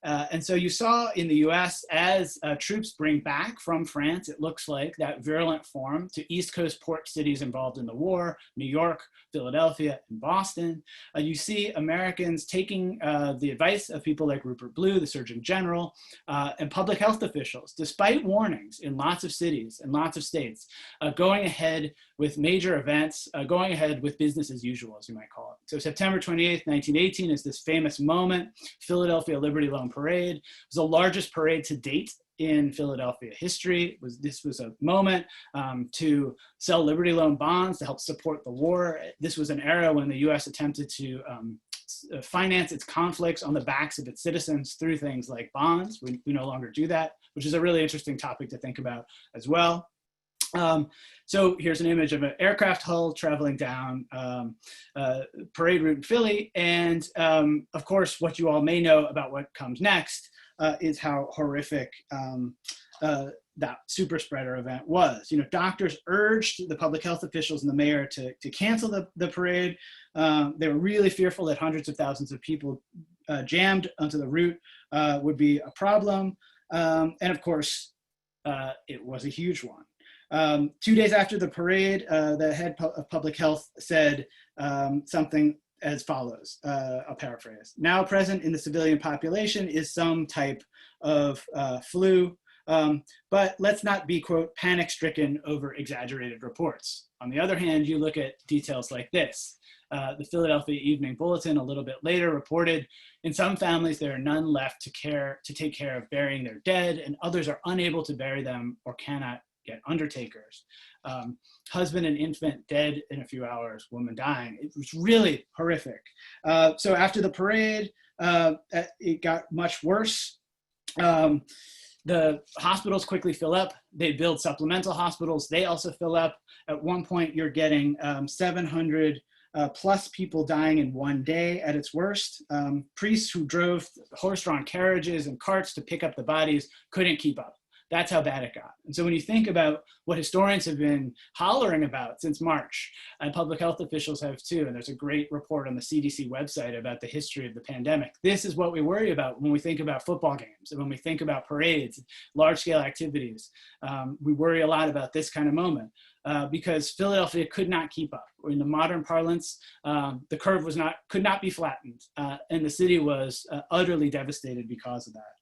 And so you saw in the US, as troops bring back from France, it looks like, that virulent form to East Coast port cities involved in the war, New York, Philadelphia, and Boston. You see Americans taking the advice of people like Rupert Blue, the Surgeon General, and public health officials, despite warnings in lots of cities and lots of states, going ahead with major events, going ahead with business as usual, as you might call it. So September 28th, 1918 is this famous moment, Philadelphia Liberty Loan Parade. It was the largest parade to date in Philadelphia history. This was a moment to sell Liberty Loan bonds to help support the war. This was an era when the US attempted to finance its conflicts on the backs of its citizens through things like bonds. We no longer do that, which is a really interesting topic to think about as well. So here's an image of an aircraft hull traveling down parade route in Philly. And of course, what you all may know about what comes next is how horrific that super spreader event was. You know, doctors urged the public health officials and the mayor to cancel the parade. They were really fearful that hundreds of thousands of people jammed onto the route would be a problem. And of course, it was a huge one. 2 days after the parade, the head of public health said something as follows, I'll paraphrase. Now present in the civilian population is some type of flu, but let's not be, quote, panic-stricken over exaggerated reports. On the other hand, you look at details like this. The Philadelphia Evening Bulletin a little bit later reported, in some families there are none left to take care of burying their dead, and others are unable to bury them or cannot get undertakers. Husband and infant dead in a few hours, woman dying. It was really horrific. So after the parade, it got much worse. The hospitals quickly fill up. They build supplemental hospitals. They also fill up. At one point, you're getting 700 plus people dying in one day at its worst. Priests who drove horse-drawn carriages and carts to pick up the bodies couldn't keep up. That's how bad it got. And so when you think about what historians have been hollering about since March, and public health officials have too, and there's a great report on the CDC website about the history of the pandemic. This is what we worry about when we think about football games and when we think about parades, large-scale activities. We worry a lot about this kind of moment because Philadelphia could not keep up. In the modern parlance, the curve could not be flattened, and the city was utterly devastated because of that.